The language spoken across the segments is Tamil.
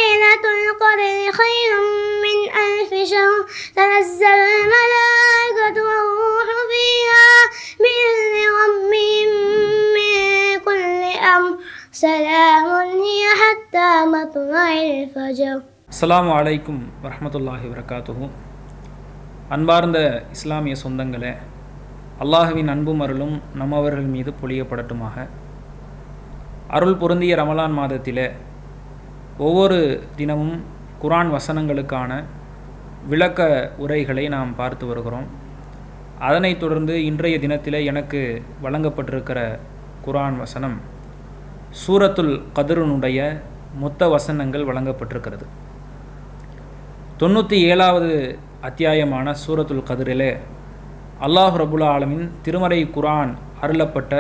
ليلة القدر خير من 1000 شهر تنزل الملائكة والروح فيها بإذن ربهم من كل أمر سلام هي حتى مطلع الفجر. அஸ்ஸலாமு அலைக்கும் வரஹ்மத்துல்லாஹி வபரகாத்துஹு. அன்பார்ந்த இஸ்லாமிய சொந்தங்களே, அல்லாஹுவின் அன்பும் அருளும் நம்மவர்கள் மீது பொழியப்படட்டுமாக. அருள் பொருந்திய ரமலான் மாதத்திலே ஒவ்வொரு தினமும் குர்ஆன் வசனங்களுக்கான விளக்க உரைகளை நாம் பார்த்து வருகிறோம். அதனைத் தொடர்ந்து இன்றைய தினத்திலே எனக்கு வழங்கப்பட்டிருக்கிற குர்ஆன் வசனம் சூரத்துல் கத்ருனுடைய மொத்த வசனங்கள் வழங்கப்பட்டிருக்கிறது. 97வது அத்தியாயமான சூரத்துல் கத்ரிலே அல்லாஹ் ரப்புல் ஆலமீன் திருமறை குர்ஆன் அருளப்பட்ட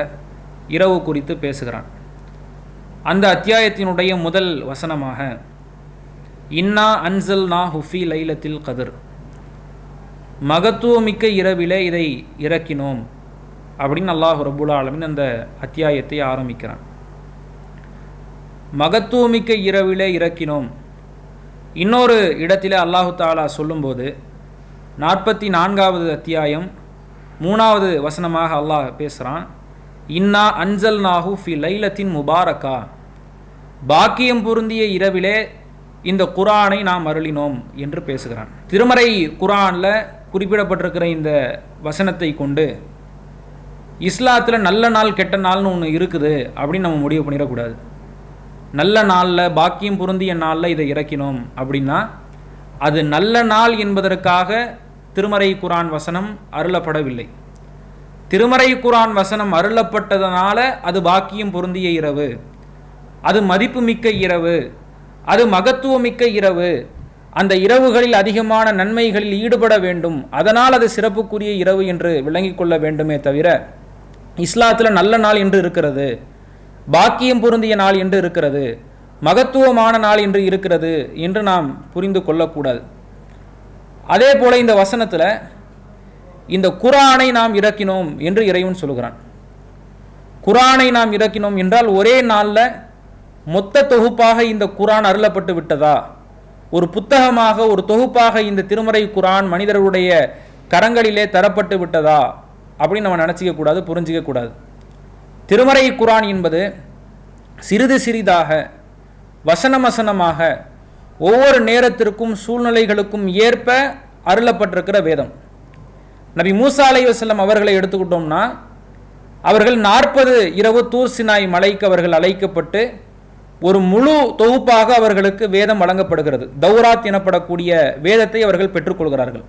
இரவு குறித்து பேசுகிறான். அந்த அத்தியாயத்தினுடைய முதல் வசனமாக இன்னா அன்ஸல்நாஹு ஃபீ லைலத்தில் கத்ர், மகத்துவமிக்க இரவிலே இதை இறக்கினோம் அப்படின்னு அல்லாஹ் ரப்புல் ஆலமீன் அந்த அத்தியாயத்தை ஆரம்பிக்கிறான். மகத்துவமிக்க இரவிலே இறக்கினோம். இன்னொரு இடத்திலே அல்லாஹு தாலா சொல்லும்போது 44வது அத்தியாயம் 3வது வசனமாக அல்லாஹ் பேசுகிறான். இன்னா அன்ஸல்நாஹு ஃபி லைலத்தின் முபாரக்கா, பாக்கியம் பொருந்திய இரவிலே இந்த குர்ஆனை நாம் அருளினோம் என்று பேசுகிறான். திருமறை குர்ஆனில் குறிப்பிடப்பட்டிருக்கிற இந்த வசனத்தை கொண்டு இஸ்லாத்தில் நல்ல நாள் கெட்ட நாள்னு ஒன்று இருக்குது அப்படின்னு நம்ம முடிவு பண்ணிடக்கூடாது. நல்ல நாளில் பாக்கியம் பொருந்திய நாளில் இதை இறக்கினோம் அப்படின்னா அது நல்ல நாள் என்பதற்காக திருமறை குர்ஆன் வசனம் அருளப்படவில்லை. திருமறை குர்ஆன் வசனம் அருளப்பட்டதனால அது பாக்கியம் பொருந்திய இரவு, அது மதிப்புமிக்க இரவு, அது மகத்துவமிக்க இரவு, அந்த இரவுகளில் அதிகமான நன்மைகளில் ஈடுபட வேண்டும், அதனால் அது சிறப்புக்குரிய இரவு என்று விளங்கிக் கொள்ள வேண்டுமே தவிர இஸ்லாத்தில் நல்ல நாள் என்று இருக்கிறது, பாக்கியம் பொருந்திய நாள் என்று இருக்கிறது, மகத்துவமான நாள் என்று இருக்கிறது என்று நாம் புரிந்து கொள்ளக்கூடாது. அதே போல இந்த வசனத்தில் இந்த குர்ஆனை நாம் இறக்கினோம் என்று இறைவன் சொல்கிறான். குர்ஆனை நாம் இறக்கினோம் என்றால் ஒரே நாளில் மொத்த தொகுப்பாக இந்த குர்ஆன் அருளப்பட்டு விட்டதா, ஒரு புத்தகமாக ஒரு தொகுப்பாக இந்த திருமறை குர்ஆன் மனிதர்களுடைய கரங்களிலே தரப்பட்டு விட்டதா அப்படின்னு நம்ம நினச்சிக்க கூடாது, புரிஞ்சிக்க கூடாது. திருமறை குர்ஆன் என்பது சிறிது சிறிதாக வசனம் வசனமாக ஒவ்வொரு நேரத்திற்கும் சூழ்நிலைகளுக்கும் ஏற்ப அருளப்பட்டிருக்கிற வேதம். நபி மூசா அலைஹிஸ்ஸலாம் அவர்களை எடுத்துக்கிட்டோம்னா அவர்கள் 40 இரவு தூர் சினாய் மலைக்கு அவர்கள் அழைக்கப்பட்டு ஒரு முழு தொகுப்பாக அவர்களுக்கு வேதம் வழங்கப்படுகிறது. தௌராத் எனப்படக்கூடிய வேதத்தை அவர்கள் பெற்றுக்கொள்கிறார்கள்.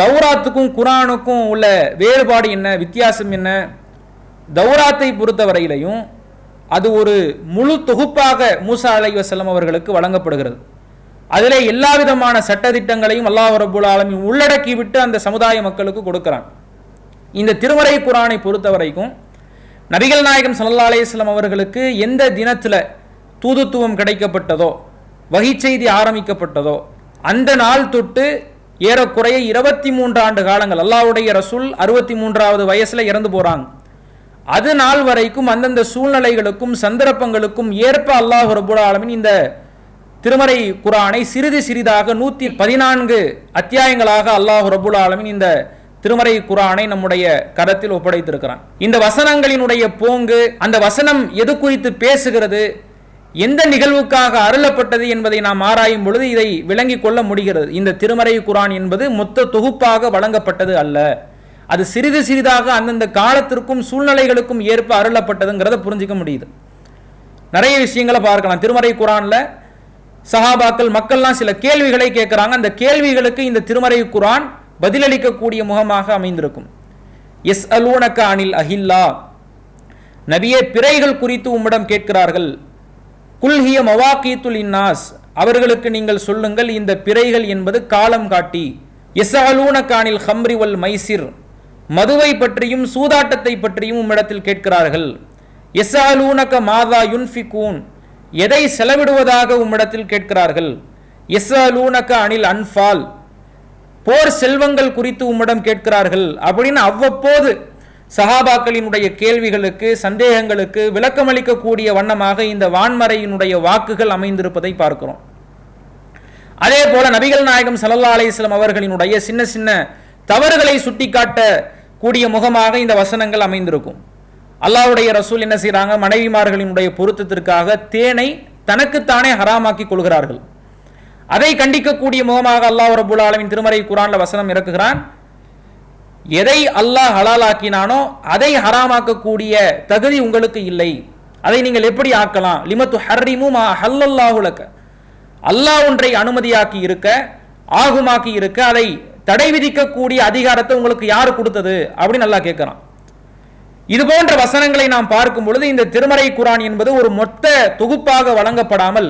தௌராத்துக்கும் குர்ஆனுக்கும் உள்ள வேறுபாடு என்ன, வித்தியாசம் என்ன? தௌராத்தை பொறுத்தவரையிலையும் அது ஒரு முழு தொகுப்பாக மூசா அலைஹிஸ்ஸலாம் அவர்களுக்கு வழங்கப்படுகிறது. அதிலே எல்லா விதமான சட்டதிட்டங்களையும் அல்லாஹ் ரப்புல் ஆலமீன் உள்ளடக்கிவிட்டு அந்த சமுதாய மக்களுக்கு கொடுக்கிறான். இந்த திருமறை குர்ஆனை பொறுத்த வரைக்கும் நபிகள் நாயகம் ஸல்லல்லாஹு அலைஹி வஸல்லம் அவர்களுக்கு எந்த தினத்தில் தூதுத்துவம் கிடைக்கப்பட்டதோ, வஹி செய்தி ஆரம்பிக்கப்பட்டதோ அந்த நாள் தொட்டு ஏறக்குறைய 23 ஆண்டு காலங்கள், அல்லாஹ்வுடைய ரசூல் 63வது வயசில் இறந்து போகிறாங்க. அது நாள் வரைக்கும் அந்தந்த சூழ்நிலைகளுக்கும் சந்தர்ப்பங்களுக்கும் ஏற்ப அல்லாஹ் ரப்புல் ஆலமீன் இந்த திருமறை குர்ஆனை சிறிது சிறிதாக 114 அத்தியாயங்களாக அல்லாஹ் ரப்புல் ஆலமீன் இந்த திருமறை குர்ஆனை நம்முடைய கரத்தில் ஒப்படைத்திருக்கிறான். இந்த வசனங்களினுடைய போங்கு, அந்த வசனம் எது குறித்து பேசுகிறது, எந்த நிகழ்வுக்காக அருளப்பட்டது என்பதை நாம் ஆராயும் பொழுது இதை விளங்கிக் கொள்ள முடிகிறது. இந்த திருமறை குர்ஆன் என்பது மொத்த தொகுப்பாக வழங்கப்பட்டது அல்ல, அது சிறிது சிறிதாக அந்தந்த காலத்திற்கும் சூழ்நிலைகளுக்கும் ஏற்ப அருளப்பட்டதுங்கிறத புரிஞ்சிக்க முடியுது. நிறைய விஷயங்களை பார்க்கலாம். திருமறை குர்ஆனில் சஹாபாக்கள் மக்கள்லாம் சில கேள்விகளை கேட்குறாங்க. அந்த கேள்விகளுக்கு இந்த திருமறை குர்ஆன் பதிலளிக்கக்கூடிய முகமாக அமைந்திருக்கும். எஸ் அலூனக அனில் அஹில்லா, நபியே பிறைகள் குறித்து உம்மிடம் கேட்கிறார்கள். குல்ஹிய மவாக்கீத்துல் இன்னாஸ், அவர்களுக்கு நீங்கள் சொல்லுங்கள் இந்த பிறைகள் என்பது காலம் காட்டி. எஸ் அலூனக அனில் ஹம்ரி வல் மைசிர், மதுவை பற்றியும் சூதாட்டத்தை பற்றியும் உம்மிடத்தில் கேட்கிறார்கள். எஸ் அலூனக மாதா யுன்ஃபிகூன், எதை செலவிடுவதாக உம்மிடத்தில் கேட்கிறார்கள். எஸ் அலூனக அனில் அன்ஃபால், போர் செல்வங்கள் குறித்து உம்மிடம் கேட்கிறார்கள் அப்படின்னு அவ்வப்போது சஹாபாக்களினுடைய கேள்விகளுக்கு சந்தேகங்களுக்கு விளக்கமளிக்கக்கூடிய வண்ணமாக இந்த வான்மறையினுடைய வாக்குகள் அமைந்திருப்பதை பார்க்கிறோம். அதே போல நபிகள் நாயகம் ஸல்லல்லாஹு அலைஹி வஸல்லம் அவர்களினுடைய சின்ன சின்ன தவறுகளை சுட்டிக்காட்ட கூடிய முகமாக இந்த வசனங்கள் அமைந்திருக்கும். அல்லாஹ்வுடைய ரசூல் என்ன செய்றாங்க, மனைவிமார்களினுடைய பொருத்தத்திற்காக தேனை தனக்குத்தானே ஹராமாக்கி கொள்கிறார்கள். அதை கண்டிக்கக்கூடிய முகமாக அல்லாஹ் ரப்பல் ஆலமீன் திருமறை குர்ஆன்ல வசனம் இறக்குகிறான், எதை அல்லாஹ் ஹலாலாக்கினானோ அதை ஹராமாக்கக்கூடிய தகுதி உங்களுக்கு இல்லை, அதை நீங்கள் எப்படி ஆக்கலாம், லிமத்து ஹர்ரிமு மா ஹல்லல்லாஹு லக, அல்லாஹ் ஒன்றை அனுமதியாக்கி இருக்க ஆகுமாக்கி இருக்க அதை தடை விதிக்கக்கூடிய அதிகாரத்தை உங்களுக்கு யாரு கொடுத்தது அப்படின்னு அல்லாஹ் கேட்கிறான். இது போன்ற வசனங்களை நாம் பார்க்கும் பொழுது இந்த திருமறை குர்ஆன் என்பது ஒரு மொத்த தொகுப்பாக வழங்கப்படாமல்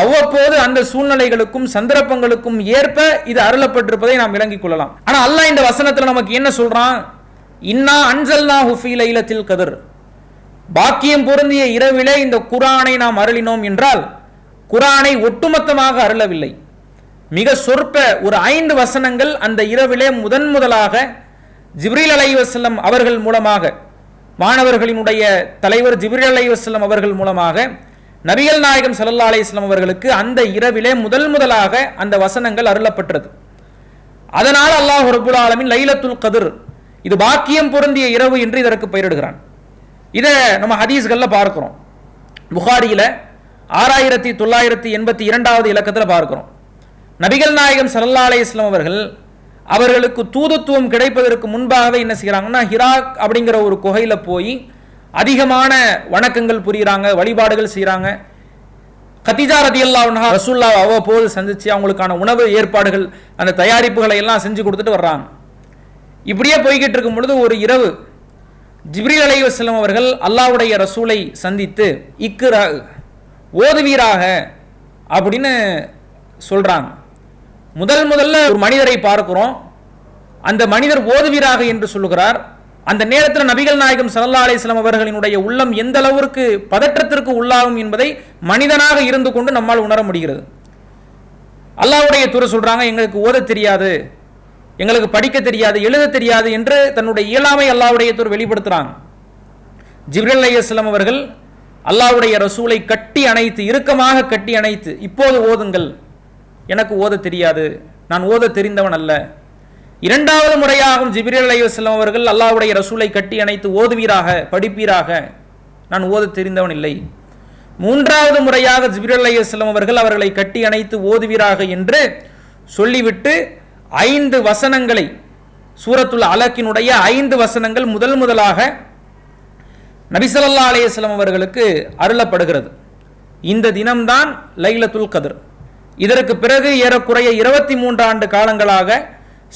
அவ்வப்போது அந்த சூழ்நிலைகளுக்கும் சந்தர்ப்பங்களுக்கும் ஏற்ப இது அருளப்பட்டிருப்பதை நாம் விளங்கிக் கொள்ளலாம். ஆனா அல்லாஹ் இந்த வசனத்துல நமக்கு என்ன சொல்றான், இன்னா அன்சல்னாஹு ஃபீ லைலத்தில் கத்ர், பாக்கியம் பொருந்திய இரவிலே இந்த குர்ஆனை நாம் அருளினோம் என்றால் குர்ஆனை ஒட்டுமொத்தமாக அருளவில்லை. மிக சொற்ப ஒரு 5 வசனங்கள் அந்த இரவிலே முதலாக ஜிப்ரீல் அலைஹிஸ்ஸலாம் அவர்கள் மூலமாக, மாணவர்களினுடைய தலைவர் ஜிப்ரீல் அலைஹிஸ்ஸலாம் அவர்கள் மூலமாக நபிகள் நாயகம் ஸல்லல்லாஹு அலைஹி வஸல்லம் அவர்களுக்கு அந்த இரவிலே முதலாக அந்த வசனங்கள் அருளப்பட்டது. அதனால் அல்லாஹ் ரப்பல் ஆலமீன் லைலத்துல் கத்ர், இது பாக்கியம் பொருந்திய இரவு என்று இதற்கு பெயரிடுகிறான். இதை நம்ம ஹதீஸ்கள்ல பார்க்கிறோம். புகாரியில 6982வது இலக்கத்தில் பார்க்கிறோம். நபிகள் நாயகம் ஸல்லல்லாஹு அலைஹி வஸல்லம் அவர்களுக்கு தூதுத்துவம் கிடைப்பதற்கு முன்பாகவே என்ன செய்யறாங்கன்னா, ஹிராக் அப்படிங்கிற ஒரு குகையில போய் அதிகமான வணக்கங்கள் புரியுறாங்க, வழிபாடுகள் செய்யறாங்க. கதீஜா ரலியல்லாஹு அன்ஹா ரசூலுல்லாஹ் அவ்வப்போது சந்திச்சு அவங்களுக்கான உணவு ஏற்பாடுகள் அந்த தயாரிப்புகளை எல்லாம் செஞ்சு கொடுத்துட்டு வர்றாங்க. இப்படியே போய்கிட்டு இருக்கும் பொழுது ஒரு இரவு ஜிப்ரீல் அலைஹிஸ்ஸலாம் அவர்கள் அல்லாஹ்வுடைய ரசூலை சந்தித்து இக்ரா, ஓதுவீராக அப்படின்னு சொல்றாங்க. முதல்ல ஒரு மனிதரை பார்க்கிறோம், அந்த மனிதர் ஓதுவீராக என்று சொல்லுகிறார். அந்த நேரத்தில் நபிகள் நாயகம் ஸல்லல்லாஹு அலைஹி வஸல்லம் அவர்களினுடைய உள்ளம் எந்த அளவிற்கு பதற்றத்திற்கு உள்ளாகும் என்பதை மனிதனாக இருந்து கொண்டு நம்மால் உணர முடிகிறது. அல்லாஹ்வுடைய தூதர் சொல்றாங்க, எங்களுக்கு ஓத தெரியாது, எங்களுக்கு படிக்க தெரியாது, எழுத தெரியாது என்று தன்னுடைய இயலாமை அல்லாஹ்வுடைய தூதர் வெளிப்படுத்துறாங்க. ஜிப்ரீல் அலைஹிஸ்ஸலாம் அவர்கள் அல்லாஹ்வுடைய ரசூலை கட்டி அணைத்து, இறுக்கமாக கட்டி அணைத்து, இப்போது ஓதுங்கள், எனக்கு ஓத தெரியாது, நான் ஓத தெரிந்தவன் அல்ல. இரண்டாவது முறையாகவும் ஜிப்ரீல் அலைஹிஸ்ஸலாம் அவர்கள் அல்லாஹ்வுடைய ரசூலை கட்டி அணைத்து ஓதுவீராக, படிப்பீராக, நான் ஓத தெரிந்தவன் இல்லை. மூன்றாவது முறையாக ஜிப்ரீல் அலைஹிஸ்ஸலாம் அவர்கள் அவர்களை கட்டி அணைத்து ஓதுவீராக என்று சொல்லிவிட்டு 5 வசனங்களை, சூரத்துல் அலக்கினுடைய 5 வசனங்கள் முதலாக நபி ஸல்லல்லாஹு அலைஹி வஸல்லம் அவர்களுக்கு அருளப்படுகிறது. இந்த தினம்தான் லைலத்துல் கத்ர். இதற்கு பிறகு ஏறக்குறைய 23 ஆண்டு காலங்களாக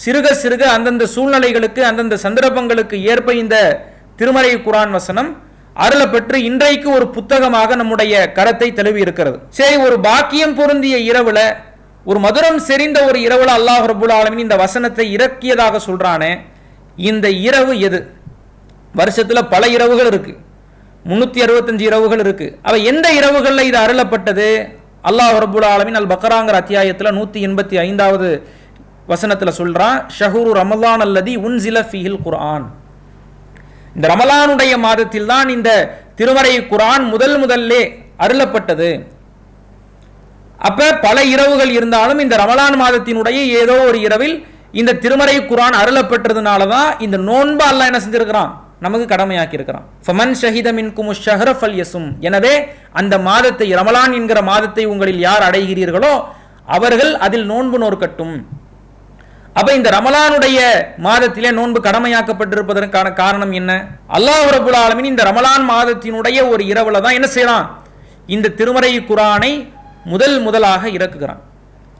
சிறுக அந்தந்த சூழ்நிலைகளுக்கு அந்தந்த சந்தர்ப்பங்களுக்கு ஏற்ப இந்த திருமறை குர்ஆன் வசனம் அருளப்பெற்று இன்றைக்கு ஒரு புத்தகமாக நம்முடைய கரத்தை தழுவி இருக்கிறது. சரி, ஒரு பாக்கியம் பொருந்திய இரவுல, ஒரு மதுரம் செறிந்த ஒரு இரவுல அல்லாஹ் ரப்பல் ஆலமீன் இந்த வசனத்தை இறக்கியதாக சொல்றானே, இந்த இரவு எது? வருஷத்துல பல இரவுகள் இருக்கு, 365 இரவுகள் இருக்கு. அவ எந்த இரவுகள்ல இது அருளப்பட்டது? அல்லாஹ் ரப்பல் ஆலமீன் அல் பக்ராங்கிற அத்தியாயத்துல 185வது வசனத்துல சொல்றான், ஷஹ்ரு ரமலான் அல்லதி உன்சில ஃபீஹில் குர்ஆன். இந்த ரமலானுடைய மாதத்தில் தான் இந்த திருமறை குர்ஆன் முதல்லே அருளப்பட்டது. அப்ப பல இரவுகள் இருந்தாலும் இந்த ரமலான் மாதத்தினுடைய ஏதோ ஒரு இரவில் இந்த திருமறை குர்ஆன் அருளப்பட்டதுனால தான் இந்த நோன்பு அல்லாஹ் என்ன செஞ்சிருக்கிறான், நமக்கு கடமையாக்கி இருக்கிறான். ஃபமன் ஷஹித மின்குமுஷ் ஷஹ்ர ஃபல்யஸும், எனவே அந்த மாதத்தை, ரமலான் என்கிற மாதத்தை உங்களில் யார் அடைகிறீர்களோ அவர்கள் அதில் நோன்பு நோற்கட்டும். அப்ப இந்த ரமலானுடைய மாதத்திலே நோன்பு கடமையாக்கப்பட்டிருப்பதற்கான காரணம் என்ன? அல்லாஹ் ரப்பல் ஆலமீன் இந்த ரமலான் மாதத்தினுடைய ஒரு இரவுல தான் என்ன செய்யறான், இந்த திருமறை குர்ஆனை முதலாக இறக்குகிறான்.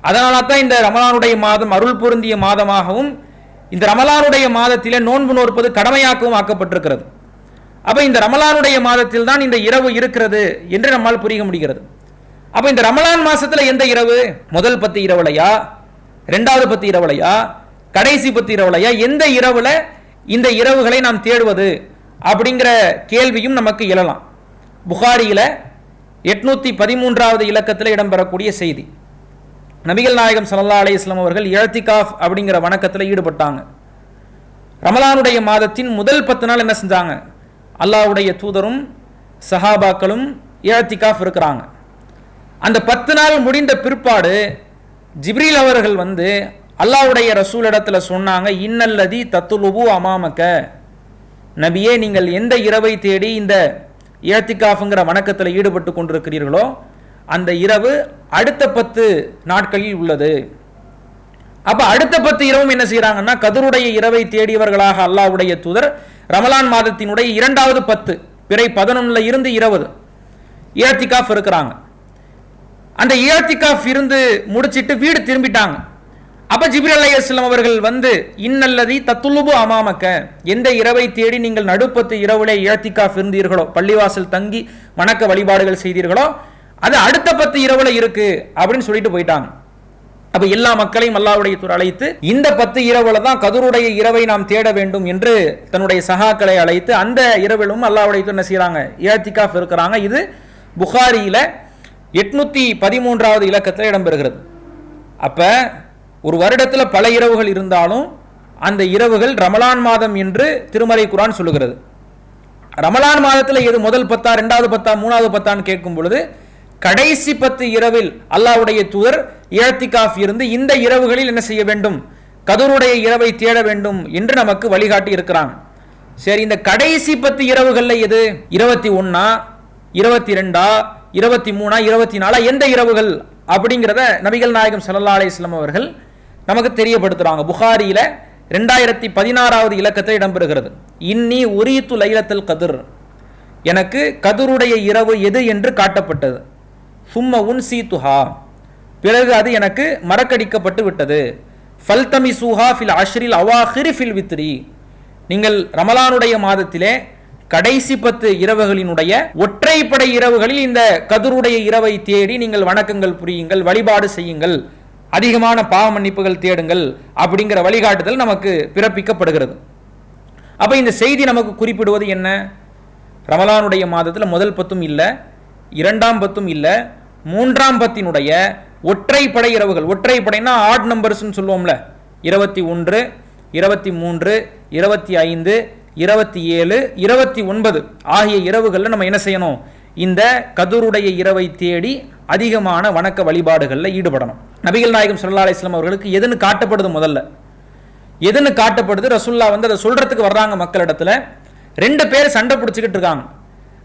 அதனால தான் இந்த ரமலானுடைய மாதம் அருள் பொருந்திய மாதமாகவும் இந்த ரமலானுடைய மாதத்திலே நோன்பு நோற்பது கடமையாக்கவும் ஆக்கப்பட்டிருக்கிறது. அப்ப இந்த ரமலானுடைய மாதத்தில் தான் இந்த இரவு இருக்கிறது என்று நம்மால் புரிய முடிகிறது. அப்ப இந்த ரமலான் மாசத்துல எந்த இரவு? முதல் 10 இரவுலையா, 2வது 10 இரவுலையா, கடைசி 10 இரவுலையா, எந்த இரவுல இந்த இரவுகளை நாம் தேடுவது அப்படிங்கிற கேள்வியும் நமக்கு எழலாம். புகாரியில 813வது இலக்கத்தில் இடம்பெறக்கூடிய செய்தி, நபிகள் நாயகம் ஸல்லல்லாஹு அலைஹி வஸல்லம் அவர்கள் இஅ்திகாஃப் அப்படிங்கிற வணக்கத்தில் ஈடுபட்டாங்க. ரமலானுடைய மாதத்தின் முதல் 10 நாள் என்ன செஞ்சாங்க? அல்லாஹ்வுடைய தூதரும் சஹாபாக்களும் இஅ்திகாஃப் இருக்கிறாங்க. அந்த 10 நாள் முடிந்த பிற்பாடு ஜிப்ரீல் அவர்கள் வந்து அல்லாஹ்வுடைய ரசூல் இடத்துல சொன்னாங்க, இன்னல்லதி தத்துலுபு அமாமக்க, நபியே நீங்கள் எந்த இரவை தேடி இந்த இஅ்திகாஃப்ங்கிற வணக்கத்தில் ஈடுபட்டு கொண்டிருக்கிறீர்களோ அந்த இரவு அடுத்த 10 நாட்களில் உள்ளது. அப்ப அடுத்த 10 இரவும் என்ன செய்யறாங்கன்னா கதருடைய இரவை தேடியவர்களாக அல்லாஹ்வுடைய தூதர் ரமலான் மாதத்தினுடைய 2வது 10 பிறை 11ல இருந்து 20 இஅ்திகாஃப் இருக்கிறாங்க. அந்த இஅ்திகாஃப் இருந்து முடிச்சிட்டு வீடு திரும்பிட்டாங்க. அப்ப ஜிப்ரீல் அலைஹிஸ்ஸலாம் அவர்கள் வந்து இன்னல்லதி தத்துலுபு அமாமக்க, எந்த இரவை தேடி நீங்கள் நடுப்பத்து இரவுலே இஅ்திகாஃப் இருந்தீர்களோ, பள்ளிவாசல் தங்கி வணக்க வழிபாடுகள் செய்தீர்களோ அது அடுத்த 10 இரவுல இருக்கு அப்படின்னு சொல்லிட்டு போயிட்டாங்க. அப்ப எல்லா மக்களையும் அல்லாஹ்வுடைய தூதர் அழைத்து இந்த 10 இரவுல தான் கதருடைய இரவை நாம் தேட வேண்டும் என்று தன்னுடைய சகாக்களை அழைத்து அந்த இரவிலும் அல்லாஹ்வுடைய தூதர் என்ன செய்றாங்க? இஅ்திகாஃப் இருக்கிறாங்க. இது புகாரியில 813வது இலக்கத்தில் இடம்பெறுகிறது. அப்ப ஒரு வருடத்துல பல இரவுகள் இருந்தாலும் அந்த இரவுகள் ரமலான் மாதம் என்று திருமறை குர்ஆன் சொல்லுகிறது. ரமலான் மாதத்துல எது முதல் 10, 2வது 10, 3வது 10 கேட்கும் பொழுது கடைசி 10 இரவில் அல்லாஹ்வுடைய தூதர் இஅ்திகாஃப் இருந்து இந்த இரவுகளில் என்ன செய்ய வேண்டும்? கதருடைய இரவை தேட வேண்டும் என்று நமக்கு வழிகாட்டி இருக்கிறாங்க. சரி, இந்த கடைசி 10 இரவுகள்ல எது? 21, 22, 23, 24 எந்த இரவுகள் அப்படிங்கிறத நபிகள் நாயகம் ஸல்லல்லாஹு அலைஹி வஸல்லம் அவர்கள் நமக்கு தெரியப்படுத்துறாங்க. புகாரியில 2016வது இலக்கத்தில் இடம்பெறுகிறது. இன்னி உரீத்து லைலத்துல் கத்ர், எனக்கு கதருடைய இரவு எது என்று காட்டப்பட்டது. சும்ம உன்சீதுஹா, பிறகு அது எனக்கு மறக்கடிக்கப்பட்டு விட்டது. ஃபல்தமிசுஹா ஃபில் அஷ்ரில் அவாஹிரி ஃபில் வித்ரி, நீங்கள் ரமலானுடைய மாதத்திலே கடைசி 10 இரவுகளினுடைய ஒற்றைப்படை இரவுகளில் இந்த கதருடைய இரவை தேடி நீங்கள் வணக்கங்கள் புரியுங்கள், வழிபாடு செய்யுங்கள், அதிகமான பாவ மன்னிப்புகள் தேடுங்கள் அப்படிங்கிற வழிகாட்டுதல் நமக்கு பிறப்பிக்கப்படுகிறது. அப்ப இந்த செய்தி நமக்கு குறிப்பிடுவது என்ன? ரமலானுடைய மாதத்தில் முதல் 10 இல்லை, 2ஆம் 10 இல்லை, 3ஆம் 10 ஒற்றைப்படை இரவுகள், ஒற்றைப்படைனா ஆட் நம்பர்ஸ்ன்னு சொல்லுவோம்ல, 21, 23, 25, 27, 29 ஆகிய இரவுகளில் நம்ம என்ன செய்யணும்? இந்த கதருடைய இரவை தேடி அதிகமான வணக்க வழிபாடுகளில் ஈடுபடணும். நபிகள் நாயகம் ஸல்லல்லாஹு அலைஹி வஸல்லம் அவர்களுக்கு எதுன்னு காட்டப்படுது? முதல்ல எதுன்னு காட்டப்படுது? ரசூல்லா வந்து அதை சொல்றதுக்கு வர்றாங்க மக்களிடத்துல. 2 பேர் சண்டை பிடிச்சிக்கிட்டு இருக்காங்க.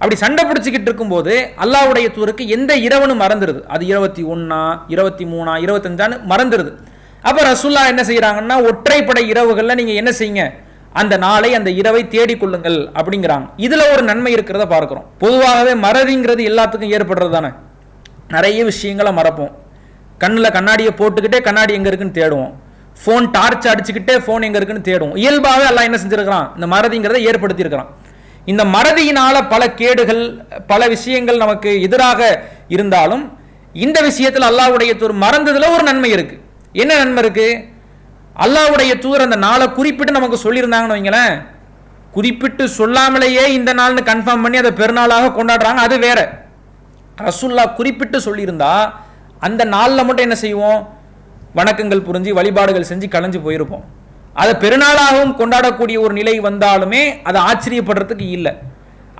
அப்படி சண்டை பிடிச்சிக்கிட்டு இருக்கும்போது அல்லாஹ்வுடைய தூதருக்கு எந்த இரவுன்னு மறந்துடுது. அது 21, 23, 25 மறந்துடுது. அப்ப ரசூல்லா என்ன செய்யறாங்கன்னா ஒற்றைப்படை இரவுகள்ல நீங்க என்ன செய்யுங்க? அந்த நாளை அந்த இரவை தேடிக்கொள்ளுங்கள் அப்படிங்கிறாங்க. இதுல ஒரு நன்மை இருக்கிறத பார்க்கிறோம். பொதுவாகவே மறதிங்கிறது எல்லாத்துக்கும் ஏற்படுறது தானே. நிறைய விஷயங்களை மறப்போம். கண்ணில் கண்ணாடியை போட்டுக்கிட்டே கண்ணாடி எங்க இருக்குன்னு தேடுவோம். ஃபோன் டார்ச் அடிச்சுக்கிட்டே ஃபோன் எங்க இருக்குன்னு தேடுவோம். இயல்பாகவே அல்லாஹ் என்ன செஞ்சிருக்கிறான்? இந்த மறதிங்கிறத ஏற்படுத்தி இருக்கிறான். இந்த மறதியினால பல கேடுகள், பல விஷயங்கள் நமக்கு எதிராக இருந்தாலும் இந்த விஷயத்தில் அல்லாஹ்வுடைய தூதர் மறந்ததுல ஒரு நன்மை இருக்கு. என்ன நன்மை இருக்கு? அல்லாஹ்வுடைய தூதர் அந்த நாளை குறிப்பிட்டு நமக்கு சொல்லியிருந்தாங்கன்னு வைங்களேன், குறிப்பிட்டு சொல்லாமலேயே இந்த நாள்னு கன்ஃபார்ம் பண்ணி அதை பெருநாளாக கொண்டாடுறாங்க, அது வேற. ரசூல்லா குறிப்பிட்டு சொல்லியிருந்தா அந்த நாளில் மட்டும் என்ன செய்வோம்? வணக்கங்கள் புரிஞ்சு வழிபாடுகள் செஞ்சு கலைஞ்சு போயிருப்போம். அதை பெருநாளாகவும் கொண்டாடக்கூடிய ஒரு நிலை வந்தாலுமே அதை ஆச்சரியப்படுறதுக்கு இல்லை.